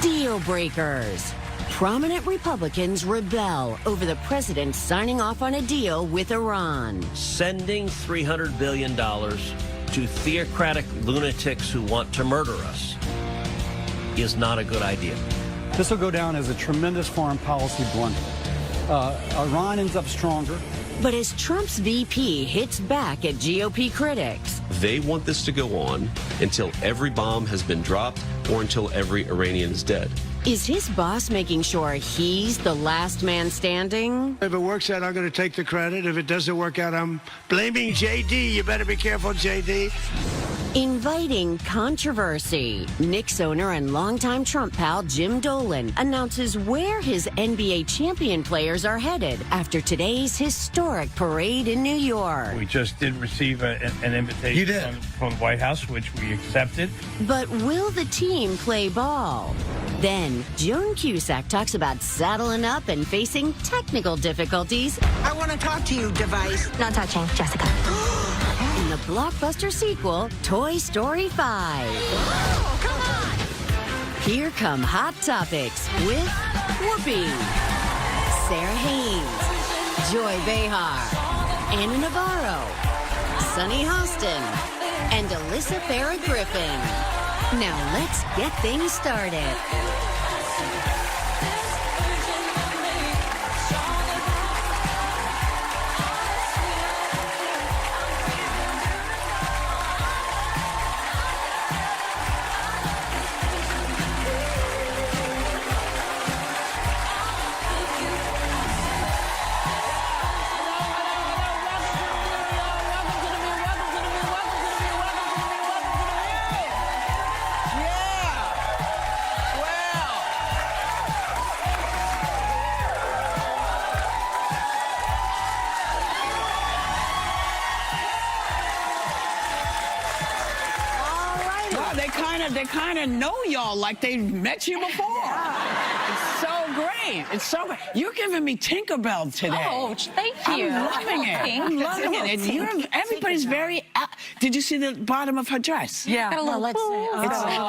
Deal breakers. Prominent Republicans rebel over the president signing off on a deal with Iran. Sending $300 billion to theocratic lunatics who want to murder us is not a good idea. This will go down as a tremendous foreign policy blunder. Iran ends up stronger. But as Trump's VP hits back at GOP critics, they want this to go on until every bomb has been dropped or until every Iranian is dead. is his boss making sure he's the last man standing? If it works out, I'm going to take the credit. If it doesn't work out, I'm blaming JD. You better be careful, JD. Inviting controversy. Knicks owner and longtime Trump pal Jim Dolan announces where his NBA champion players are headed after today's historic parade in New York. We just did receive an invitation from the White House, which we accepted. But will the team play ball? Then, Joan Cusack talks about saddling up and facing technical difficulties. I want to talk to you, device. Not touching, Jessica. In the blockbuster sequel, Toy Story 5. Oh, come on! Here come Hot Topics with Whoopi, Sarah Haynes, Joy Behar, Anna Navarro, Sunny Hostin, and Alyssa Farah Griffin. Now let's get things started. They kind of know y'all like they've met you before. Yeah. It's so great. It's so great. You're giving me Tinkerbell today. Oh, thank you. I'm loving it. I'm loving it. Everybody's very... Did you see the bottom of her dress? Yeah. Got a little, let's see.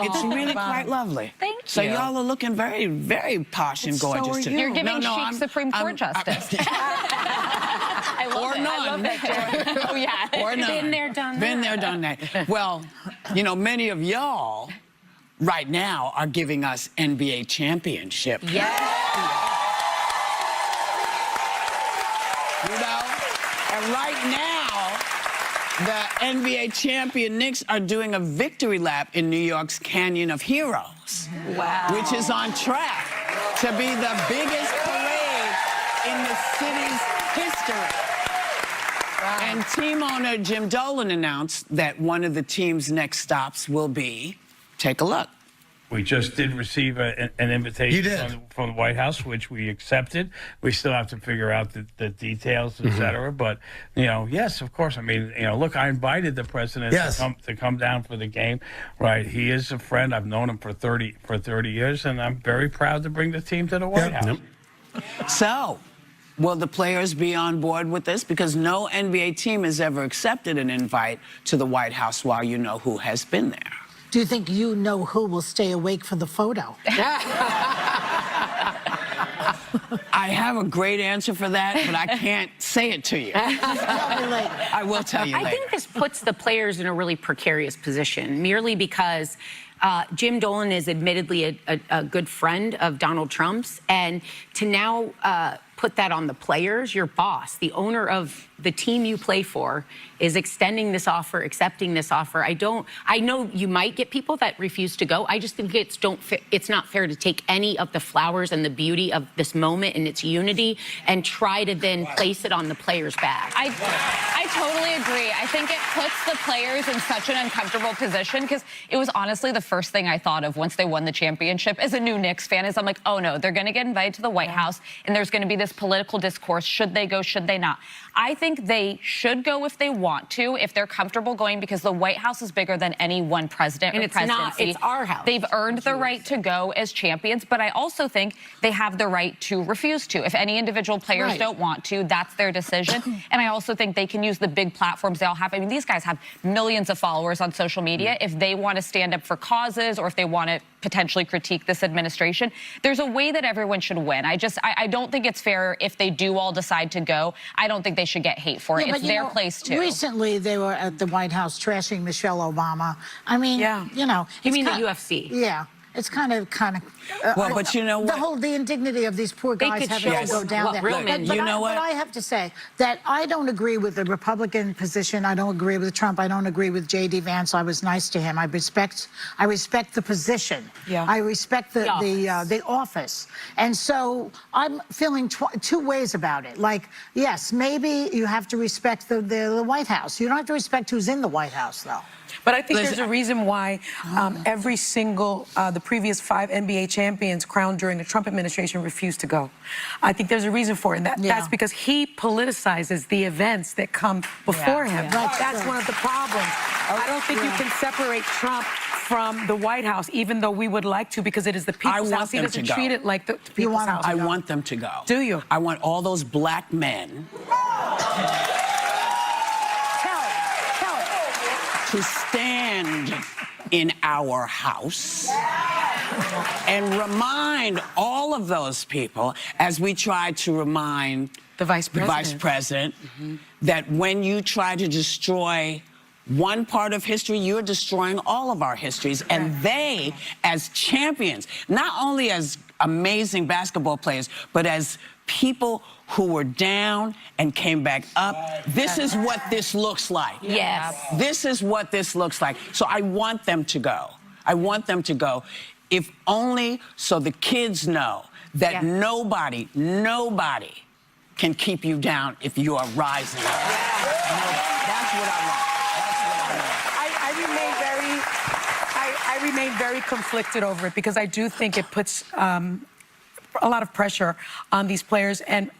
It's really quite lovely. Thank you. So y'all are looking very, very posh and gorgeous today. You're giving chic Supreme Court justice. I love it. None. I love that, Joan. Oh, yeah. Or none. Been there, done that. Been there, done that. Well, you know, many of y'all right now are giving us NBA championship. Yeah. You know? And right now, the NBA champion Knicks are doing a victory lap in New York's Canyon of Heroes. Wow. Which is on track to be the biggest parade in the city's history. Wow. And team owner Jim Dolan announced that one of the team's next stops will be, take a look. We just did receive an invitation from the White House, which we accepted. We still have to figure out the details, et cetera. But, you know, yes, of course. I mean, you know, look, I invited the president to come down for the game, right? He is a friend. I've known him for 30 years, and I'm very proud to bring the team to the White House. So, will the players be on board with this? Because no NBA team has ever accepted an invite to the White House while you know who has been there. Do you think you know who will stay awake for the photo? I have a great answer for that, but I can't say it to you. I will tell you later. I think this puts the players in a really precarious position, merely because Jim Dolan is admittedly a good friend of Donald Trump's, and to now put that on the players, your boss, the owner of the team you play for, is extending this offer, accepting this offer. I know you might get people that refuse to go. I just think it's not fair to take any of the flowers and the beauty of this moment and its unity and try to then place it on the players' back. I totally agree. I think it puts the players in such an uncomfortable position because it was honestly the first thing I thought of once they won the championship as a new Knicks fan is I'm like, oh no, they're going to get invited to the White House and there's going to be this political discourse. Should they go? Should they not? I think they should go if they want to, if they're comfortable going, because the White House is bigger than any one president or presidency. It's our house. They've earned the right to go as champions, but I also think they have the right to refuse to. If any individual players don't want to, that's their decision. And I also think they can use the the big platforms they all have. I mean, these guys have millions of followers on social media. If they want to stand up for causes or if they want to potentially critique this administration, there's a way that everyone should win. I don't think it's fair if they do all decide to go. I don't think they should get hate for it. It's their place too. Recently, they were at the White House trashing Michelle Obama. I mean, you know. You mean the UFC? Yeah. It's kind of. Well, but you know what? The indignity of these poor guys having to go down there. But you know what? But I have to say that I don't agree with the Republican position. I don't agree with Trump. I don't agree with J.D. Vance. I was nice to him. I respect the position. Yeah. I respect the office. And so I'm feeling two ways about it. Like, yes, maybe you have to respect the White House. You don't have to respect who's in the White House, though. But I think there's a reason why every single, the previous 5 NBA champions crowned during the Trump administration refused to go. I think there's a reason for it, and that's because he politicizes the events that come before him. That's one of the problems. I don't think you can separate Trump from the White House, even though we would like to, because it is the people's house. He doesn't treat it like the people's house. I want them to go. Do you? I want all those black men to stand in our house and remind all of those people, as we try to remind the vice president, that when you try to destroy one part of history, you're destroying all of our histories. And they, as champions, not only as amazing basketball players, but as people who were down and came back up. This is what this looks like. Yes. This is what this looks like. So I want them to go. I want them to go, if only so the kids know that nobody can keep you down if you are rising up. That's what I want. I remain very conflicted over it, because I do think it puts a lot of pressure on these players and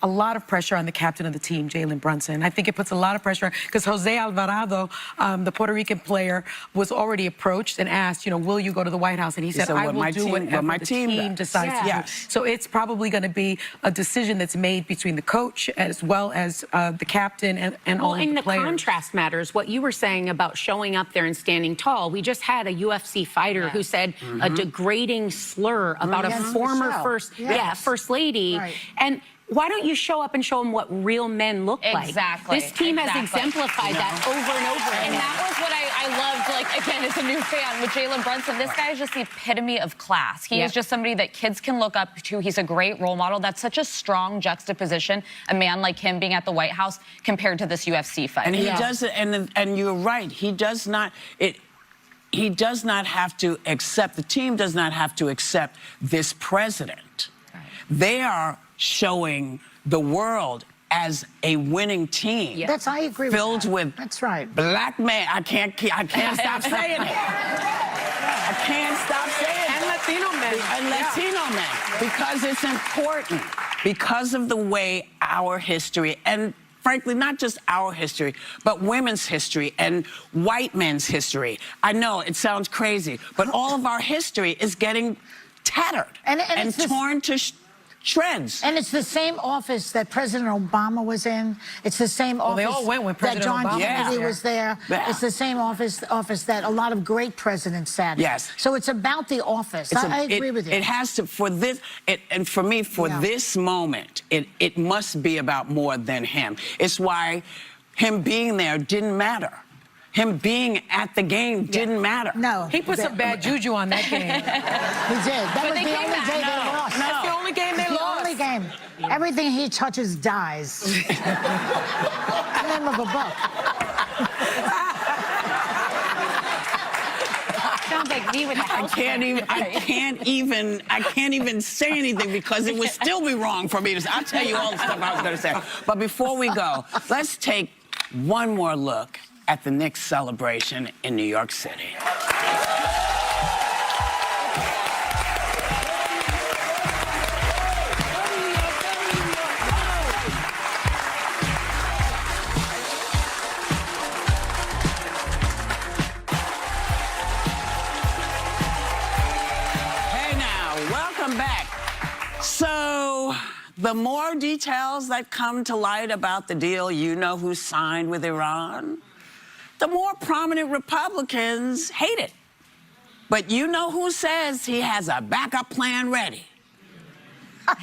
a lot of pressure on the captain of the team, Jalen Brunson. I think it puts a lot of pressure because Jose Alvarado, the Puerto Rican player, was already approached and asked, you know, will you go to the White House? And he said, I will do whatever my team decides to do. So it's probably going to be a decision that's made between the coach as well as the captain and all of the players. Well, and the contrast matters. What you were saying about showing up there and standing tall. We just had a UFC fighter who said a degrading slur about a former first lady. Right. And why don't you show up and show them what real men look like? Exactly. This team has exemplified that over and over again. And that was what I loved, like, again, as a new fan with Jalen Brunson. This guy is just the epitome of class. He is just somebody that kids can look up to. He's a great role model. That's such a strong juxtaposition, a man like him being at the White House compared to this UFC fight. And he does it, and you're right, he does not have to accept, the team does not have to accept this president. They are showing the world as a winning team. I agree with that. Filled with black men. I can't stop saying it. I can't stop saying it. And Latino men. And Latino men. Because it's important. Because of the way our history, and frankly, not just our history, but women's history and white men's history. I know it sounds crazy, but all of our history is getting tattered and torn to shreds. And it's the same office that President Obama was in. It's the same office they all went when President that John Obama Kennedy was there. It's the same office that a lot of great presidents sat in. Yes. So it's about the office. I agree with you. It has to, for this, and for me, for this moment, it must be about more than him. It's why him being there didn't matter. Him being at the game didn't matter. No. He put some bad juju on that game. He did. That was the only day they lost. That's the only game they lost. The only game. Everything he touches dies. Name of a book. Sounds like me with the house. I can't even say anything because it would still be wrong for me to say. I'll tell you all the stuff I was going to say. But before we go, let's take one more look at the Knicks celebration in New York City. Hey now, welcome back. So the more details that come to light about the deal you know who signed with Iran, the more prominent Republicans hate it. But you know who says he has a backup plan ready?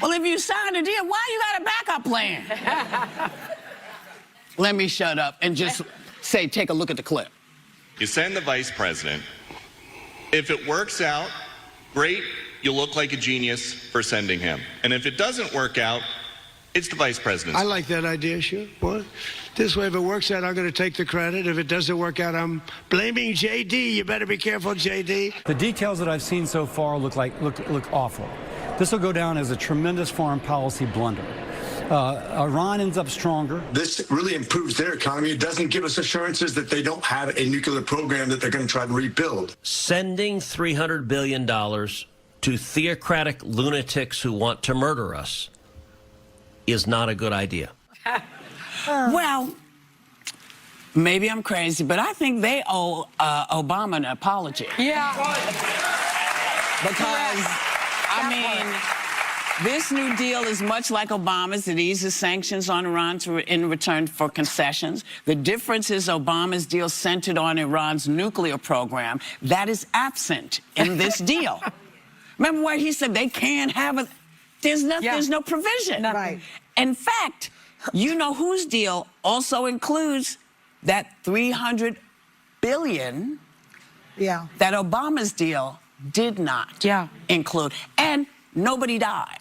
Well, if you signed a deal, why you got a backup plan? Let me shut up and just say, take a look at the clip. You send the vice president. If it works out, great, you look like a genius for sending him. And if it doesn't work out, it's the vice president. I like that idea, sure. What? This way, if it works out, I'm going to take the credit. If it doesn't work out, I'm blaming JD. You better be careful, JD. The details that I've seen so far look awful. This will go down as a tremendous foreign policy blunder. Iran ends up stronger. This really improves their economy. It doesn't give us assurances that they don't have a nuclear program that they're going to try to rebuild. Sending $300 billion to theocratic lunatics who want to murder us is not a good idea. Well, maybe I'm crazy, but I think they owe Obama an apology. Yeah. Because, I mean, this new deal is much like Obama's. It eases sanctions on Iran in return for concessions. The difference is Obama's deal centered on Iran's nuclear program. That is absent in this deal. Remember what he said? They can't have a... There's no provision. Right. In fact, you know whose deal also includes that $300 billion that Obama's deal did not include. And nobody died.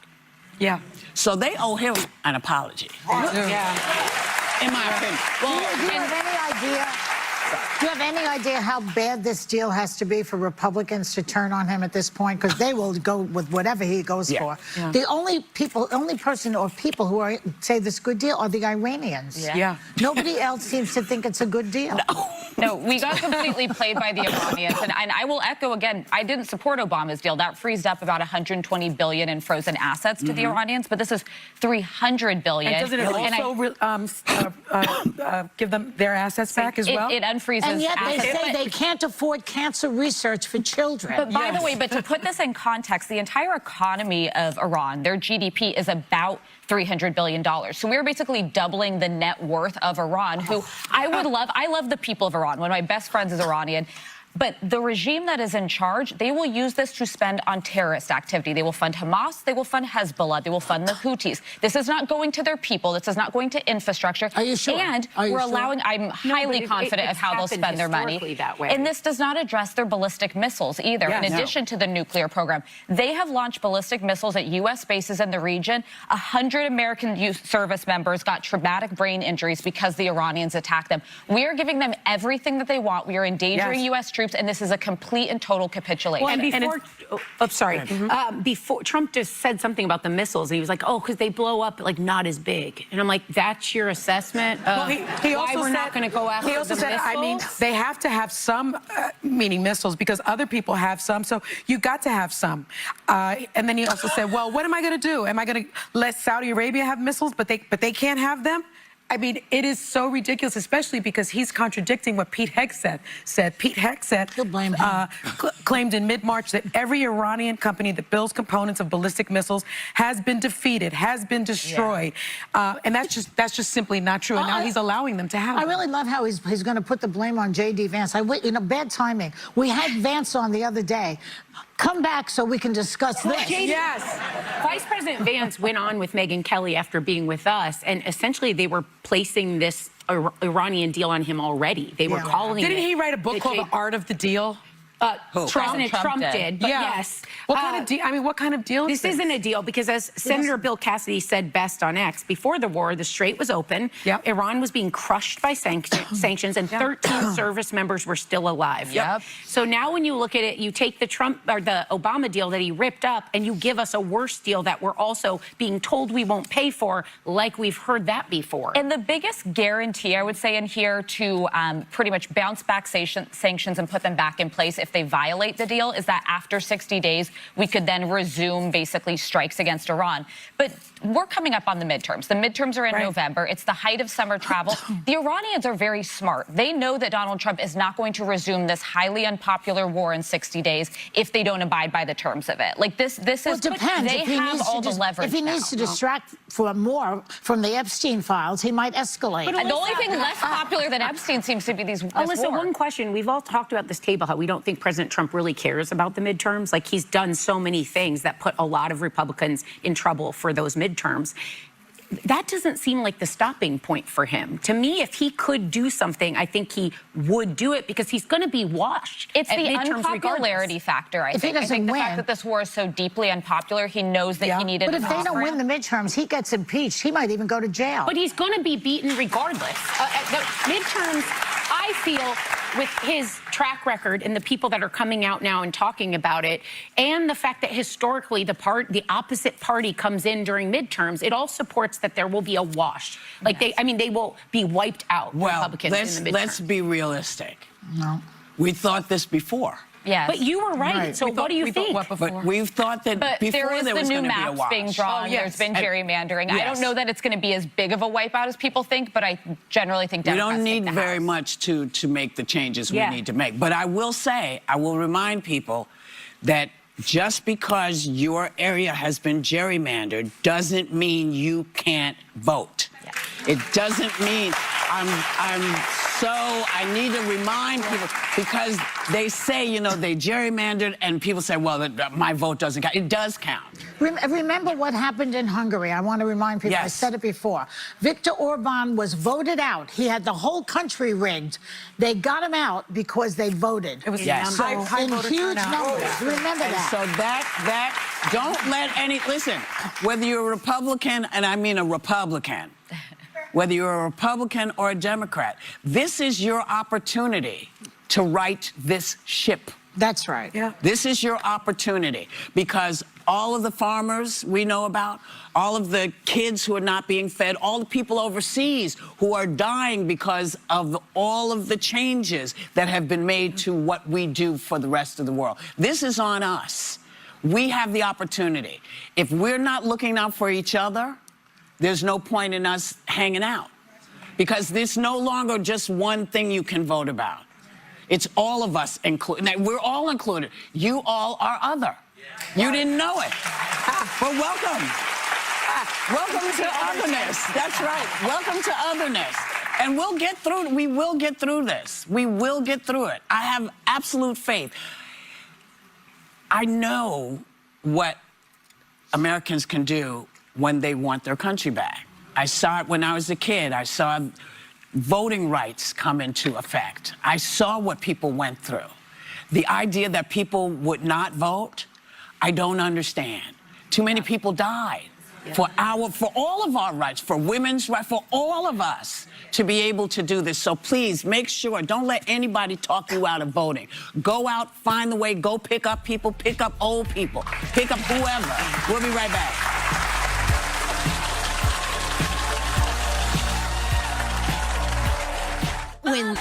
Yeah. So they owe him an apology. Yeah. In my opinion. Well, Do you have any idea how bad this deal has to be for Republicans to turn on him at this point? Because they will go with whatever he goes for. Yeah. The only person or people who say this good deal are the Iranians. Yeah. Nobody else seems to think it's a good deal. No, we got completely played by the Iranians. And I will echo again, I didn't support Obama's deal. That frees up about $120 billion in frozen assets to the Iranians. But this is $300 billion. And doesn't it also give them their assets back as well? It unfreezes And yet they assets. say they can't afford cancer research for children. But by the way, but to put this in context, the entire economy of Iran, their GDP is about $300 billion. So we're basically doubling the net worth of Iran, who I love the people of Iran. One of my best friends is Iranian. But the regime that is in charge, they will use this to spend on terrorist activity. They will fund Hamas, they will fund Hezbollah, they will fund the Houthis. This is not going to their people. This is not going to infrastructure. Are you sure? And we're allowing, I'm highly confident of how they'll spend their money. That way. And this does not address their ballistic missiles either. In addition to the nuclear program, they have launched ballistic missiles at U.S. bases in the region. 100 American youth service members got traumatic brain injuries because the Iranians attacked them. We are giving them everything that they want. We are endangering U.S. troops, and this is a complete and total capitulation. Well, before Trump just said something about the missiles, and he was like, "Oh, because they blow up like not as big," and I'm like, "That's your assessment of Well, he why we're not going to go after He also the said, missiles?" I mean, they have to have some, meaning missiles, because other people have some, so you got to have some. And then he also said, "Well, what am I going to do? Am I going to let Saudi Arabia have missiles, but they can't have them?" I mean, it is so ridiculous, especially because he's contradicting what Pete Hegseth said. Pete Hegseth claimed in mid-March that every Iranian company that builds components of ballistic missiles has been defeated, has been destroyed. And that's just simply not true. And now he's allowing them to have them. I really love how he's going to put the blame on J.D. Vance. Bad timing. We had Vance on the other day. Come back so we can discuss this. Yes. Vice President Vance went on with Megyn Kelly after being with us, and essentially they were placing this Iranian deal on him already. They were calling it. Didn't he write a book called The Art of the Deal? President Trump did, but yes. What kind of deal? I mean, what kind of deal is this? Isn't a deal because, as Senator Bill Cassidy said best on X, before the war, the Strait was open. Iran was being crushed by sanctions, and 13 service members were still alive. So now, when you look at it, you take the Trump or the Obama deal that he ripped up, and you give us a worse deal that we're also being told we won't pay for, like we've heard that before. And the biggest guarantee, I would say, in here to pretty much bounce back sanctions and put them back in place, if they violate the deal is that after 60 days, we could then resume basically strikes against Iran. But we're coming up on the midterms. The midterms are in November. It's the height of summer travel. The Iranians are very smart. They know that Donald Trump is not going to resume this highly unpopular war in 60 days if they don't abide by the terms of it. Like this is, well, it depends. They have all the leverage. If he needs to distract for more from the Epstein files, he might escalate. But the only thing less popular than Epstein seems to be these. Alyssa, one question. We've all talked about this table, how we don't think President Trump really cares about the midterms. Like, he's done so many things that put a lot of Republicans in trouble for those midterms. That doesn't seem like the stopping point for him. To me, if he could do something, I think he would do it because he's going to be washed. It's the unpopularity factor, I think. I think the fact that this war is so deeply unpopular, he knows that he needed. But if they don't win the midterms, he gets impeached. He might even go to jail. But he's going to be beaten regardless. The midterms, I feel, with his track record and the people that are coming out now and talking about it, and the fact that historically the opposite party comes in during midterms, it all supports that there will be a wash. Like they will be wiped out. Well, Republicans in the midterms. let's be realistic. No, we thought this before. Yes. But you were right. So what do you think? But we've thought that before there was going to be a wash. Being drawn. There's been gerrymandering. I don't know that it's going to be as big of a wipeout as people think, but I generally think Democrats we don't need very much to make the changes we need to make. But I will say, I will remind people that just because your area has been gerrymandered doesn't mean you can't vote. It doesn't mean I need to remind people, because they say, you know, they gerrymandered, and people say, well, my vote doesn't count. It does count. Remember what happened in Hungary. I want to remind people, I said it before. Viktor Orban was voted out. He had the whole country rigged. They got him out because they voted. It was high in huge numbers. Remember that. So that don't let listen, whether you're a Republican, and I mean a Republican, whether you're a Republican or a Democrat, this is your opportunity to right this ship. That's right. Yeah. This is your opportunity, because all of the farmers we know about, all of the kids who are not being fed, all the people overseas who are dying because of all of the changes that have been made to what we do for the rest of the world. This is on us. We have the opportunity. If we're not looking out for each other, there's no point in us hanging out, because there's no longer just one thing you can vote about. It's all of us included. We're all included. You all are other. You didn't know it. But welcome. Welcome to otherness. That's right. Welcome to otherness. And we'll get through it. We will get through this. We will get through it. I have absolute faith. I know what Americans can do when they want their country back. I saw it when I was a kid. I saw voting rights come into effect. I saw what people went through. The idea that people would not vote, I don't understand. Too many people died for all of our rights, for women's rights, for all of us to be able to do this. So please make sure, don't let anybody talk you out of voting. Go out, find the way, go pick up people, pick up old people, pick up whoever. We'll be right back. Welcome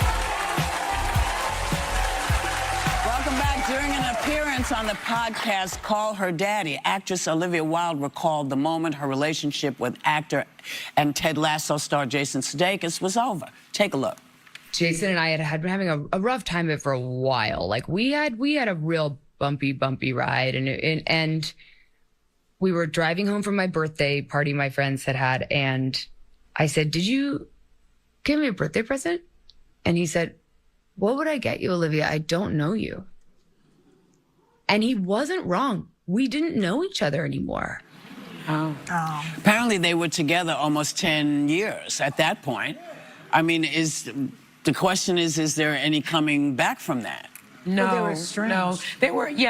back. During an appearance on the podcast Call Her Daddy, actress Olivia Wilde recalled the moment her relationship with actor and Ted Lasso star Jason Sudeikis was over. Take a look. Jason and I had been having a rough time of it for a while. Like we had a real bumpy ride, and we were driving home from my birthday party my friends had, and I said, "Did you give me a birthday present?" And he said, "What would I get you, Olivia? I don't know you." And he wasn't wrong. We didn't know each other anymore. Oh. Apparently they were together almost 10 years at that point. I mean, the question is there any coming back from that? No, well, they were estranged. No,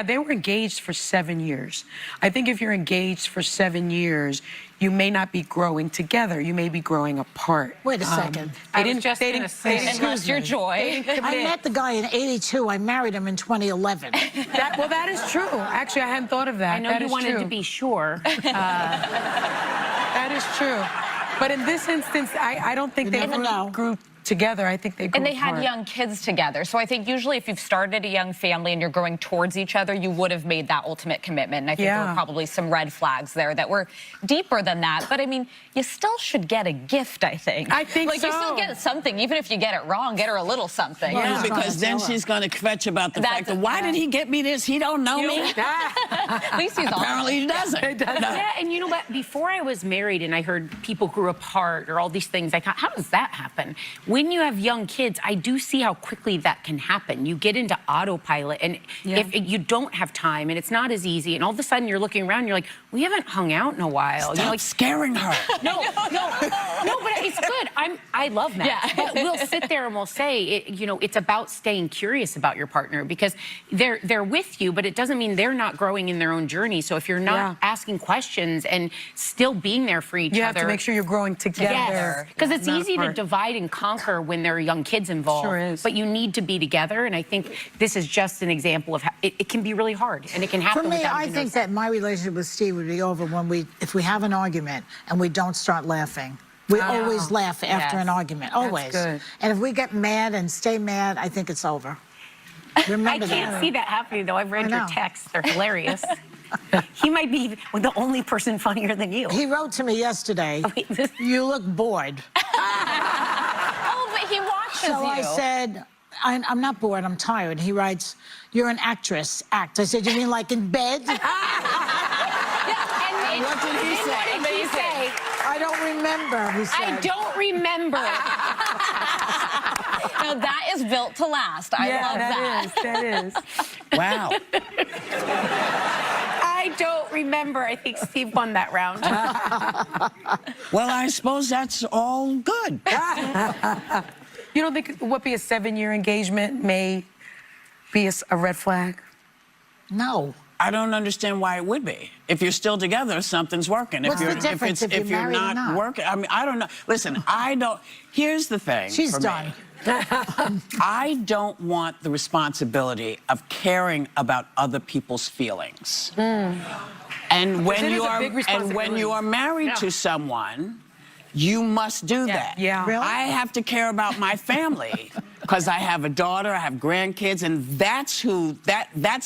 they were engaged for 7 years. I think if you're engaged for 7 years, you may not be growing together. You may be growing apart. Wait a second. They didn't lost your joy. I met the guy in '82. I married him in 2011. That is true. Actually, I hadn't thought of that. I know you wanted to be sure. That is true. But in this instance, I don't think they really grew together, I think they grew And they had apart. young kids together. So I think usually if you've started a young family and you're growing towards each other, you would have made that ultimate commitment. And I think there were probably some red flags there that were deeper than that. But I mean, you still should get a gift, I think. I think like, so. You still get something, even if you get it wrong, get her a little something. Yeah, because then she's going to kvetch about the fact that, why did he get me this? He don't know me. At least he's Apparently he doesn't. Yeah, and you know what? Before I was married and I heard people grew apart or all these things, I thought, how does that happen? When you have young kids, I do see how quickly that can happen. You get into autopilot, and if you don't have time, and it's not as easy, and all of a sudden you're looking around, and you're like, we haven't hung out in a while. Stop scaring her. No, but it's good. I love that. Yeah. But we'll sit there and we'll say, it's about staying curious about your partner, because they're with you, but it doesn't mean they're not growing in their own journey. So if you're not asking questions and still being there for each other, you have to make sure you're growing together. Because it's easy to divide and conquer when there are young kids involved. Sure is. But you need to be together, and I think this is just an example of how it can be really hard, and it can happen. For me, without I even think that my relationship with Steve would be over if we have an argument and we don't start laughing. We always laugh after an argument, always. That's good. And if we get mad and stay mad, I think it's over. Remember I can't see that happening, though. I've read your know. texts. They're hilarious. He might be the only person funnier than you. He wrote to me yesterday, you look bored. Oh, but he watches So you. I said, I'm not bored, I'm tired. He writes, you're an actress, act. I said, you mean like in bed? What did he say? What did he say? I don't remember, he said. I don't remember. Now, that is built to last. I love that. That is. Wow. I don't remember. I think Steve won that round. Well, I suppose that's all good. You don't think what be a 7-year engagement may be a red flag? No. I don't understand why it would be. If you're still together, something's working. What's the difference if you're married or not? Working, I mean, I don't know. Listen, I don't. Here's the thing. She's for done. me. I don't want the responsibility of caring about other people's feelings. And when you are married to someone, you must do that. Yeah. Really? I have to care about my family because I have a daughter, I have grandkids, and that's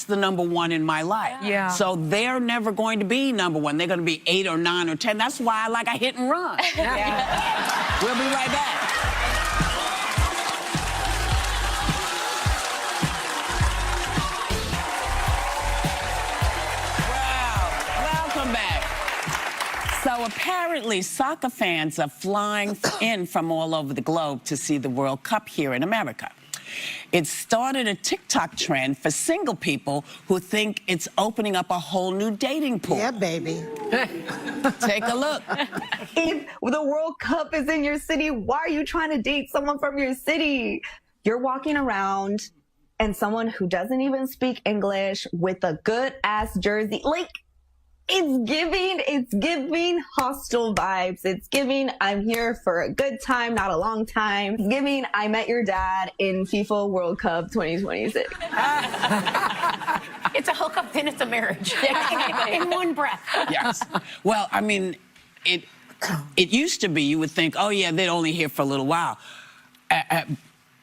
the number one in my life. Yeah. So they're never going to be number one. They're going to be 8 or 9 or 10. That's why I like a hit and run. Yeah. We'll be right back. Welcome back. So apparently, soccer fans are flying in from all over the globe to see the World Cup here in America. It started a TikTok trend for single people who think it's opening up a whole new dating pool. Yeah, baby. Take a look. If the World Cup is in your city, why are you trying to date someone from your city? You're walking around and someone who doesn't even speak English with a good-ass jersey, like, it's giving hostile vibes. It's giving, I'm here for a good time, not a long time. It's giving, I met your dad in FIFA World Cup 2026. It's a hookup, then it's a marriage. In one breath. Yes. Well, I mean, it used to be you would think, oh, yeah, they're only here for a little while.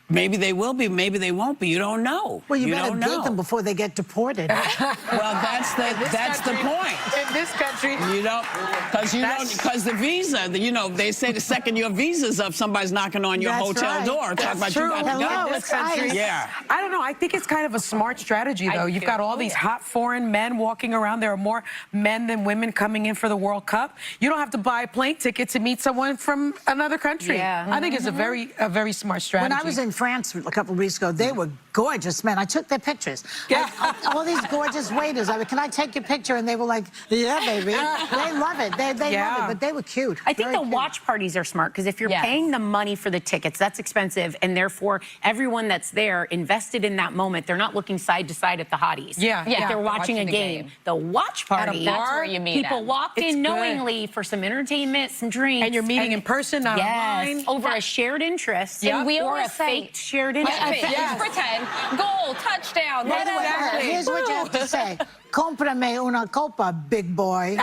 Maybe they will be, maybe they won't be. You don't know. Well, you better don't date know. them before they get deported. Well, that's the point. In this country, You don't, because the visa, they say the second your visa's up, somebody's knocking on your That's hotel right. door. Talk about true. you got to go. Hello, this it's country. ice. Yeah. I don't know. I think it's kind of a smart strategy, though. You've got all these hot foreign men walking around. There are more men than women coming in for the World Cup. You don't have to buy a plane ticket to meet someone from another country. Yeah. I think it's a very smart strategy. When I was in France a couple of weeks ago, they were gorgeous men. I took their pictures. Yeah. All these gorgeous waiters. I mean, can I take your picture? And they were like, yeah, baby. They love it. They love it, but they were cute. I think Very the cute. watch parties are smart, because if you're paying the money for the tickets, that's expensive, and therefore everyone that's there invested in that moment, they're not looking side to side at the hotties. Yeah. Like they're watching a game. The watch party, That's where you meet people them. walked It's in good. knowingly for some entertainment, some drinks. And you're meeting in person, not online. over a shared interest. And we or always a say- faked shared interest. Just pretend. Goal, touchdown, By the way, whatever. here's what you have to say. Comprame una copa, big boy.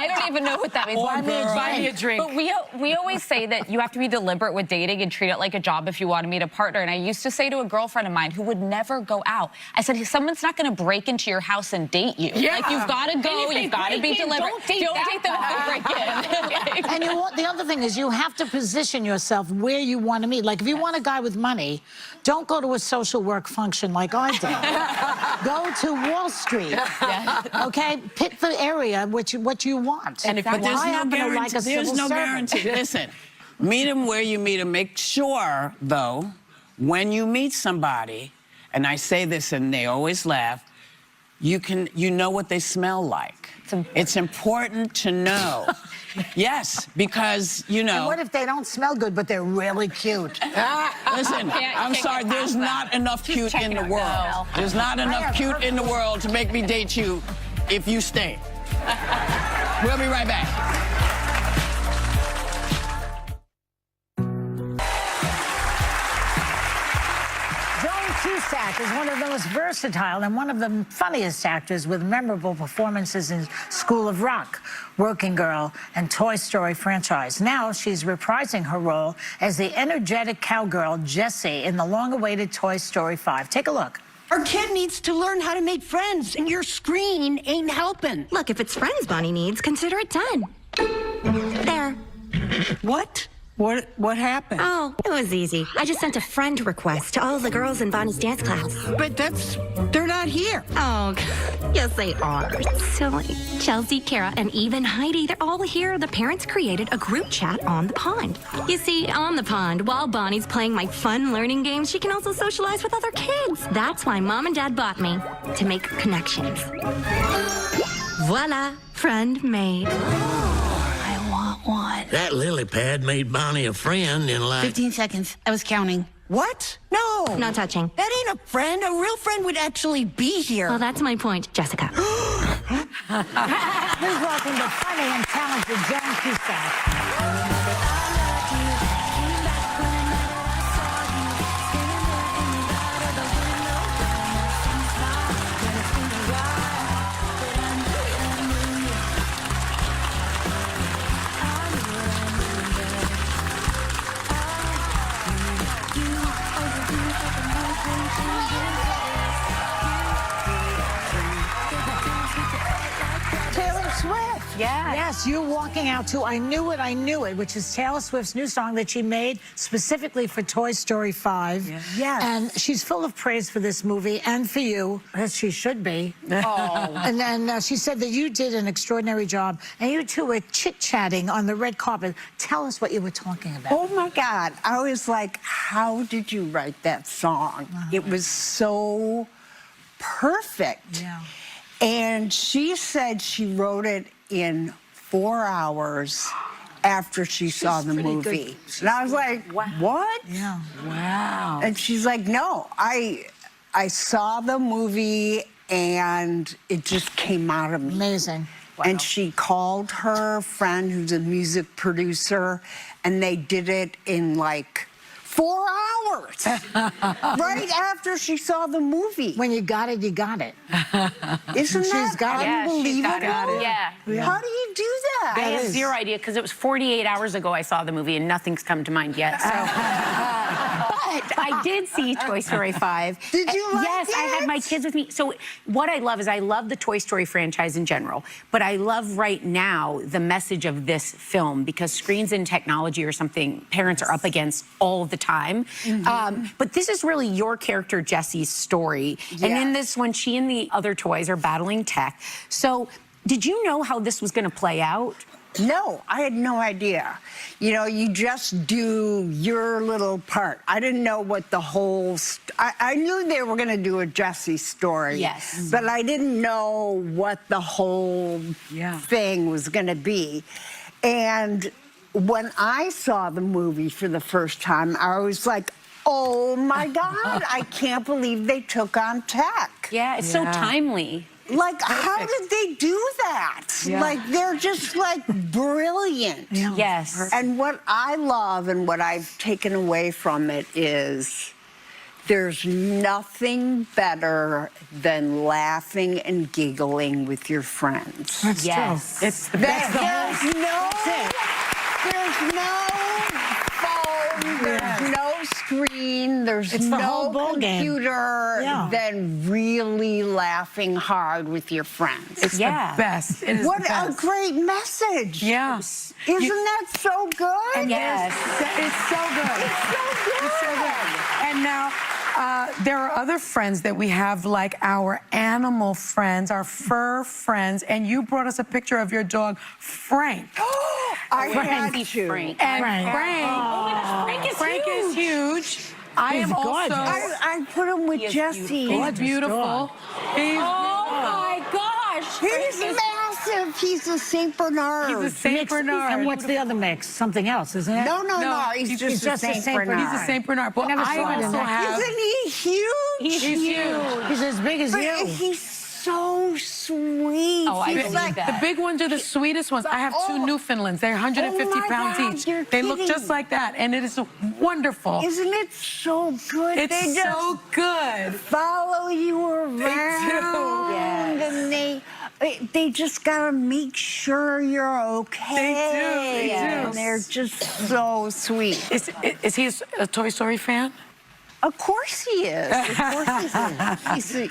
I don't even know what that means. Buy me a drink. But we always say that you have to be deliberate with dating and treat it like a job if you want to meet a partner. And I used to say to a girlfriend of mine who would never go out, I said, someone's not going to break into your house and date you. Yeah. Like, you've got to go, you've got to be deliberate. Don't date them if they break in. And the other thing is you have to position yourself where you want to meet. Like, if you want a guy with money, don't go to a social work function like I did. Go to Wall Street. Okay? Pick the area what you want. And but there's no guarantee. There's no guarantee. Listen, meet him where you meet him. Make sure, though, when you meet somebody, and I say this and they always laugh, you know what they smell like. It's important to know. Yes, because, you know. And what if they don't smell good, but they're really cute? Listen, I'm sorry, there's not enough cute in the world. There's not enough cute in the world to make me date you if you stay. We'll be right back. Joan Cusack is one of the most versatile and one of the funniest actors with memorable performances in School of Rock, Working Girl, and Toy Story franchise. Now she's reprising her role as the energetic cowgirl Jessie in the long-awaited Toy Story 5. Take a look. Our kid needs to learn how to make friends, and your screen ain't helping. Look, if it's friends Bonnie needs, consider it done. There. What? What happened? Oh, it was easy. I just sent a friend request to all the girls in Bonnie's dance class. But they're not here. Oh, yes, they are. Silly. Chelsea, Kara, and even Heidi, they're all here. The parents created a group chat on the pond. You see, on the pond, while Bonnie's playing my fun learning games, she can also socialize with other kids. That's why Mom and Dad bought me, to make connections. Voila, friend made. One. That lily pad made Bonnie a friend in like 15 seconds. I was counting. What? No. Not touching. That ain't a friend. A real friend would actually be here. Well, that's my point, Jessica. Please welcome the funny and talented Joan Cusack. Yes, you're walking out to I Knew It, which is Taylor Swift's new song that she made specifically for Toy Story 5. Yes. And she's full of praise for this movie and for you, as she should be. Oh. And then she said that you did an extraordinary job, and you two were chit-chatting on the red carpet. Tell us what you were talking about. Oh, my God. I was like, how did you write that song? It was so perfect. Yeah. And she said she wrote it in 4 hours after she saw the movie. And I was like, wow. What? Yeah. Wow. And she's like, no, I saw the movie and it just came out of me. Amazing. Wow. And she called her friend who's a music producer, and they did it in like 4 hours, right after she saw the movie. When you got it, you got it. Isn't that unbelievable? Yeah. How do you do that? I have zero idea, because it was 48 hours ago I saw the movie and nothing's come to mind yet. So. But I did see Toy Story 5. Did you like Yes, it? I had my kids with me. So what I love is I love the Toy Story franchise in general, but I love right now the message of this film, because screens and technology are something parents are up against all the time. But this is really your character, Jessie's story. Yeah. And in this one, she and the other toys are battling tech. So did you know how this was going to play out? No, I had no idea. You know, you just do your little part. I didn't know what the whole... I knew they were going to do a Jessie story. Yes. But I didn't know what the whole thing was going to be. And when I saw the movie for the first time, I was like, oh, my God, I can't believe they took on tech. Yeah, it's so timely. Like, how did they do that? Yeah. Like, they're just, like, brilliant. Yes. And what I love and what I've taken away from it is There's nothing better than laughing and giggling with your friends. That's true. It's the best. There's no phone, there's no screen, there's It's the whole no ball game. computer Yeah. than really laughing hard with your friends. It's the best. It is What the best. a great message. Yeah. Isn't that so good? And yes. It's so good. It's so good. It's so good. And now, there are other friends that we have, like our animal friends, our fur friends, and you brought us a picture of your dog, Frank. I had to. And Frank is huge. I am also. I put him with Jesse. He's beautiful. He's my gosh. He's massive. He's a St. Bernard. He's a St. Bernard. And what's the other mix? Something else, isn't it? No. He's just a St. Bernard. He's a St. Bernard. But Never I saw him. also have. Isn't he huge? He's huge. He's as big as But you. he's so sweet. Oh, I He's believe like, that. The big ones are the sweetest ones. I have two Newfoundlands. They're 150 Oh my pounds God, each. you're They look kidding. just like that, and it is wonderful. Isn't it so good? It's They just so good. follow you around. Yes. And they just gotta make sure you're okay. They do. And they're just so sweet. Is he a Toy Story fan? Of course he is. Of course he is.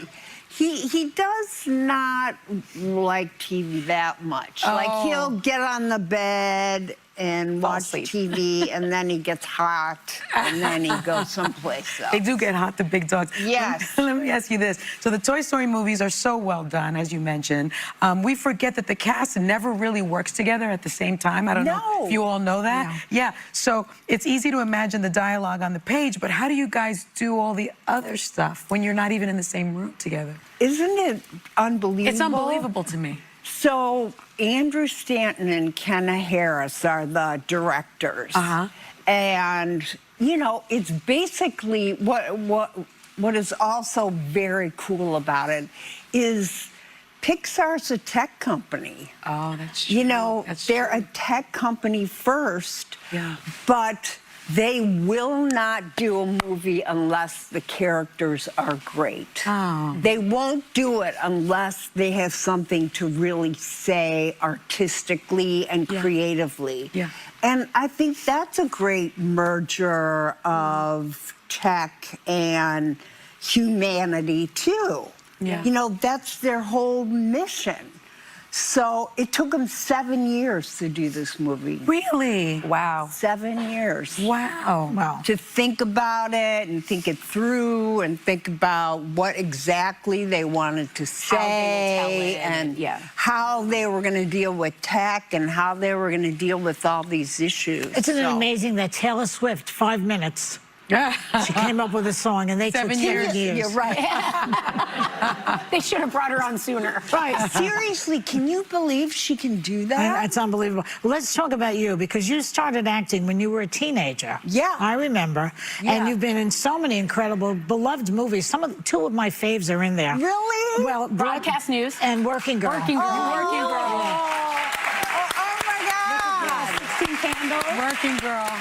He does not like TV that much. Like he'll get on the bed and watch TV, and then he gets hot, and then he goes someplace else. They do get hot, the big dogs. Yes. Let me ask you this. So the Toy Story movies are so well done, as you mentioned. We forget that the cast never really works together at the same time. I don't know if you all know that. Yeah. So it's easy to imagine the dialogue on the page, but how do you guys do all the other stuff when you're not even in the same room together? Isn't it unbelievable? It's unbelievable to me. So Andrew Stanton and Kenna Harris are the directors. And, you know, it's basically what is also very cool about it is Pixar's a tech company. Oh, that's true. You know, they're a tech company first, but they will not do a movie unless the characters are great. They won't do it unless they have something to really say artistically and creatively. And I think that's a great merger of tech and humanity, too. You know, that's their whole mission. So it took them 7 years to do this movie. Really? Wow. 7 years. Wow. To think about it and think it through and think about what exactly they wanted to say and how they were going to deal with tech and how they were going to deal with all these issues. Isn't it amazing that Taylor Swift, 5 minutes, she came up with a song, and they took 7 years. You're right. They should have brought her on sooner. Right. Seriously, can you believe she can do that? That's unbelievable. Let's talk about you, because you started acting when you were a teenager. Yeah. I remember. Yeah. And you've been in so many incredible, beloved movies. Two of my faves are in there. Really? Well, Broadcast News. And Working Girl. Working Girl. Working Girl. Oh my God. 16 Candles. Working Girl.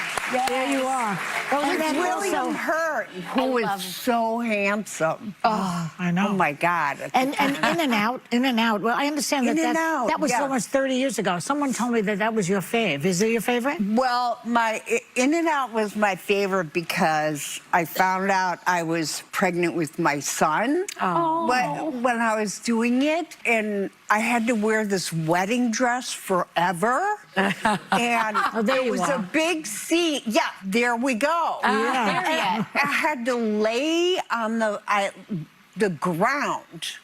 There you are. And William Hurt, who is so handsome. Oh, I know. Oh my God. And In and Out. Well, I understand In and Out, that was almost 30 years ago. Someone told me that was your fave. Is it your favorite? Well, my In and Out was my favorite because I found out I was pregnant with my son when I was doing it, and I had to wear this wedding dress forever. And it was a big scene. Yeah, there we go. Yeah. I had to lay on the ground.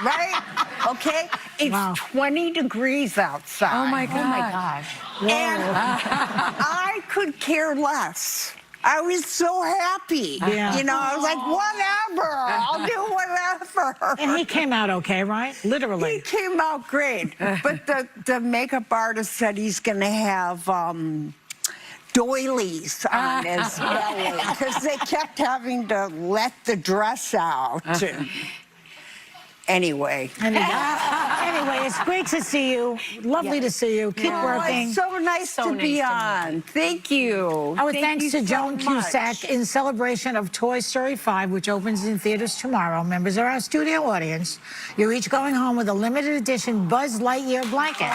Right? Okay? It's 20 degrees outside. Oh my God. Oh my gosh. And I could care less. I was so happy. Yeah. You know, I was like, whatever. I'll do whatever. And he came out okay, right? Literally. He came out great. But the makeup artist said he's going to have doilies on his belly because they kept having to let the dress out. Anyway. And Anyway, it's great to see you. Lovely to see you. Keep working. It's so nice to be on. Thank you. Our thanks to Joan Cusack in celebration of Toy Story 5, which opens in theaters tomorrow. Members of our studio audience, you're each going home with a limited edition Buzz Lightyear blanket.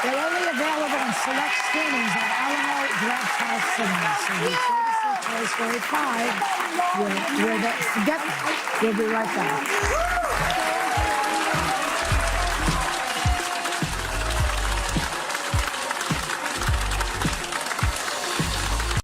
They're only available in select screenings at Alamo Drafthouse Cinemas. So be sure to see Toy Story 5. We'll be right back.